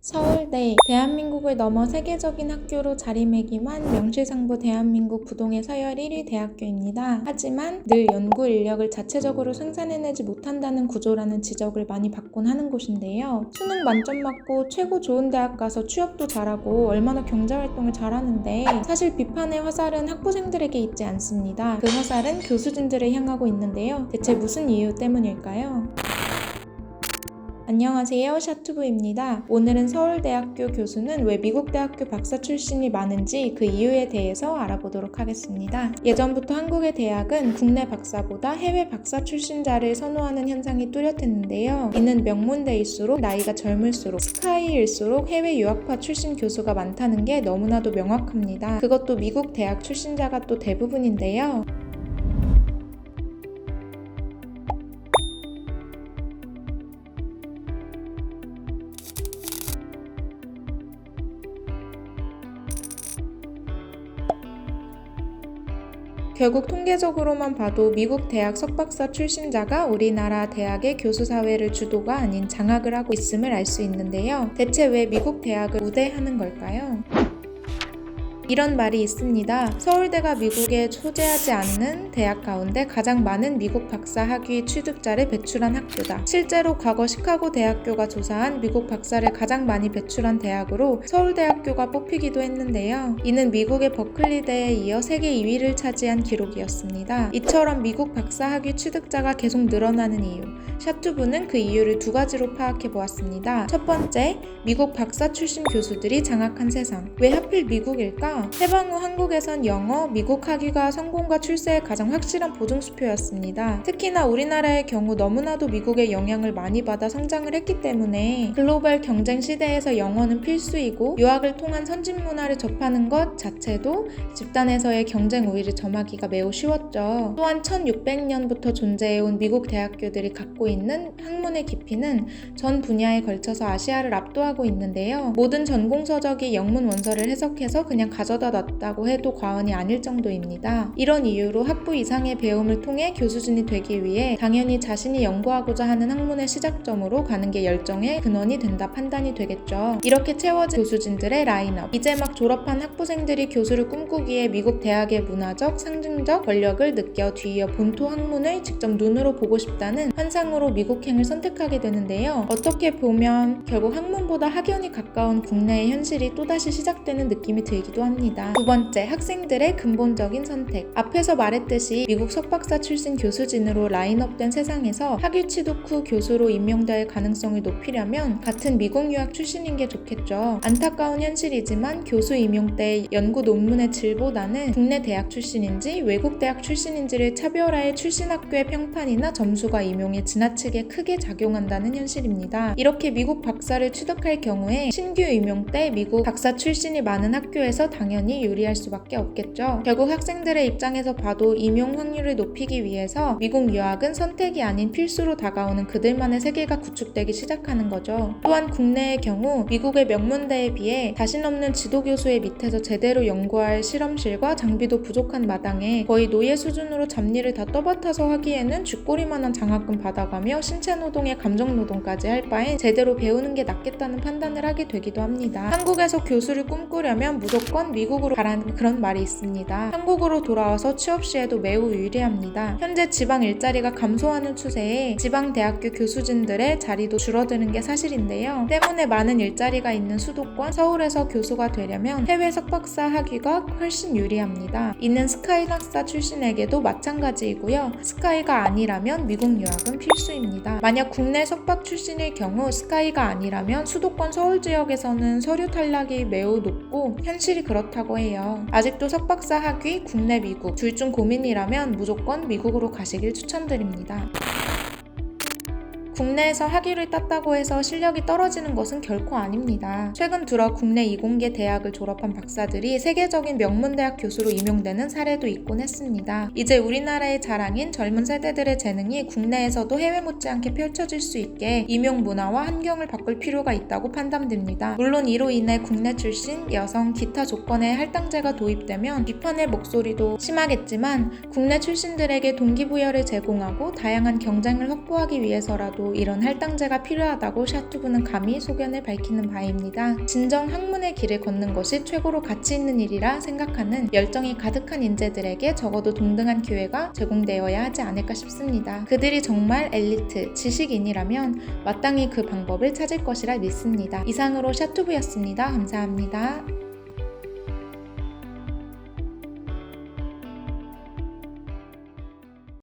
서울대, 대한민국을 넘어 세계적인 학교로 자리매김한 명실상부 대한민국 부동의 서열 1위 대학교입니다. 하지만 늘 연구 인력을 자체적으로 생산해내지 못한다는 구조라는 지적을 많이 받곤 하는 곳인데요. 수능 만점 맞고 최고 좋은 대학 가서 취업도 잘하고 얼마나 경제활동을 잘하는데 사실 비판의 화살은 학부생들에게 있지 않습니다. 그 화살은 교수진들을 향하고 있는데요. 대체 무슨 이유 때문일까요? 안녕하세요, 샤투부입니다. 오늘은 서울대학교 교수는 왜 미국 대학교 박사 출신이 많은지 그 이유에 대해서 알아보도록 하겠습니다. 예전부터 한국의 대학은 국내 박사보다 해외 박사 출신자를 선호하는 현상이 뚜렷했는데요. 이는 명문대일수록 나이가 젊을수록 스카이일수록 해외 유학파 출신 교수가 많다는 게 너무나도 명확합니다. 그것도 미국 대학 출신자가 또 대부분인데요. 결국 통계적으로만 봐도 미국 대학 석박사 출신자가 우리나라 대학의 교수 사회를 주도가 아닌 장악을 하고 있음을 알 수 있는데요. 대체 왜 미국 대학을 우대하는 걸까요? 이런 말이 있습니다. 서울대가 미국에 소재하지 않는 대학 가운데 가장 많은 미국 박사 학위 취득자를 배출한 학교다. 실제로 과거 시카고 대학교가 조사한 미국 박사를 가장 많이 배출한 대학으로 서울대학교가 뽑히기도 했는데요. 이는 미국의 버클리대에 이어 세계 2위를 차지한 기록이었습니다. 이처럼 미국 박사 학위 취득자가 계속 늘어나는 이유. 샤투부는 그 이유를 두 가지로 파악해 보았습니다. 첫 번째, 미국 박사 출신 교수들이 장악한 세상. 왜 하필 미국일까? 해방 후 한국에선 영어, 미국 학위가 성공과 출세의 가장 확실한 보증수표였습니다. 특히나 우리나라의 경우 너무나도 미국의 영향을 많이 받아 성장을 했기 때문에 글로벌 경쟁 시대에서 영어는 필수이고 유학을 통한 선진 문화를 접하는 것 자체도 집단에서의 경쟁 우위를 점하기가 매우 쉬웠죠. 또한 1600년부터 존재해온 미국 대학교들이 갖고 있는 학문의 깊이는 전 분야에 걸쳐서 아시아를 압도하고 있는데요. 모든 전공 서적이 영문 원서를 해석해서 그냥 가져다 놨다고 해도 과언이 아닐 정도입니다. 이런 이유로 학부 이상의 배움을 통해 교수진이 되기 위해 당연히 자신이 연구하고자 하는 학문의 시작점으로 가는 게 열정의 근원이 된다 판단이 되겠죠. 이렇게 채워진 교수진들의 라인업. 이제 막 졸업한 학부생들이 교수를 꿈꾸기에 미국 대학의 문화적, 상징적 권력을 느껴 뒤이어 본토 학문을 직접 눈으로 보고 싶다는 환상으로 미국행을 선택하게 되는데요. 어떻게 보면 결국 학문보다 학연이 가까운 국내의 현실이 또다시 시작되는 느낌이 들기도 합니다. 두 번째, 학생들의 근본적인 선택. 앞에서 말했듯이 미국 석박사 출신 교수진으로 라인업된 세상에서 학위 취득 후 교수로 임명될 가능성을 높이려면 같은 미국 유학 출신인 게 좋겠죠. 안타까운 현실이지만 교수 임용 때 연구 논문의 질보다는 국내 대학 출신인지 외국 대학 출신인지를 차별화해 출신 학교의 평판이나 점수가 임용에 지나치게 크게 작용한다는 현실입니다. 이렇게 미국 박사를 취득할 경우에 신규 임용 때 미국 박사 출신이 많은 학교에서 당연히 유리할 수밖에 없겠죠. 결국 학생들의 입장에서 봐도 임용 확률을 높이기 위해서 미국 유학은 선택이 아닌 필수로 다가오는 그들만의 세계가 구축되기 시작하는 거죠. 또한 국내의 경우 미국의 명문대에 비해 자신 없는 지도교수의 밑에서 제대로 연구할 실험실과 장비도 부족한 마당에 거의 노예 수준으로 잡일을 다 떠맡아서 하기에는 쥐꼬리만한 장학금 받아가며 신체노동에 감정노동까지 할 바엔 제대로 배우는 게 낫겠다는 판단을 하게 되기도 합니다. 한국에서 교수를 꿈꾸려면 무조건 미국으로 가라는 그런 말이 있습니다. 한국으로 돌아와서 취업 시에도 매우 유리합니다. 현재 지방 일자리가 감소하는 추세에 지방 대학교 교수진들의 자리도 줄어드는 게 사실인데요. 때문에 많은 일자리가 있는 수도권 서울에서 교수가 되려면 해외 석박사 학위가 훨씬 유리합니다. 이는 스카이 학사 출신에게도 마찬가지이고요. 스카이가 아니라면 미국 유학은 필수입니다. 만약 국내 석박 출신일 경우 스카이가 아니라면 수도권 서울 지역에서는 서류 탈락이 매우 높고 현실이 그렇다고 해요. 아직도 석박사 학위, 국내 미국 둘 중 고민이라면 무조건 미국으로 가시길 추천드립니다. 국내에서 학위를 땄다고 해서 실력이 떨어지는 것은 결코 아닙니다. 최근 들어 국내 이공계 대학을 졸업한 박사들이 세계적인 명문대학 교수로 임용되는 사례도 있곤 했습니다. 이제 우리나라의 자랑인 젊은 세대들의 재능이 국내에서도 해외 못지않게 펼쳐질 수 있게 임용 문화와 환경을 바꿀 필요가 있다고 판단됩니다. 물론 이로 인해 국내 출신, 여성, 기타 조건의 할당제가 도입되면 비판의 목소리도 심하겠지만 국내 출신들에게 동기부여를 제공하고 다양한 경쟁을 확보하기 위해서라도 바로 이런 할당제가 필요하다고 샤투브는 감히 소견을 밝히는 바입니다. 진정 학문의 길을 걷는 것이 최고로 가치 있는 일이라 생각하는 열정이 가득한 인재들에게 적어도 동등한 기회가 제공되어야 하지 않을까 싶습니다. 그들이 정말 엘리트, 지식인이라면 마땅히 그 방법을 찾을 것이라 믿습니다. 이상으로 샤투브였습니다. 감사합니다.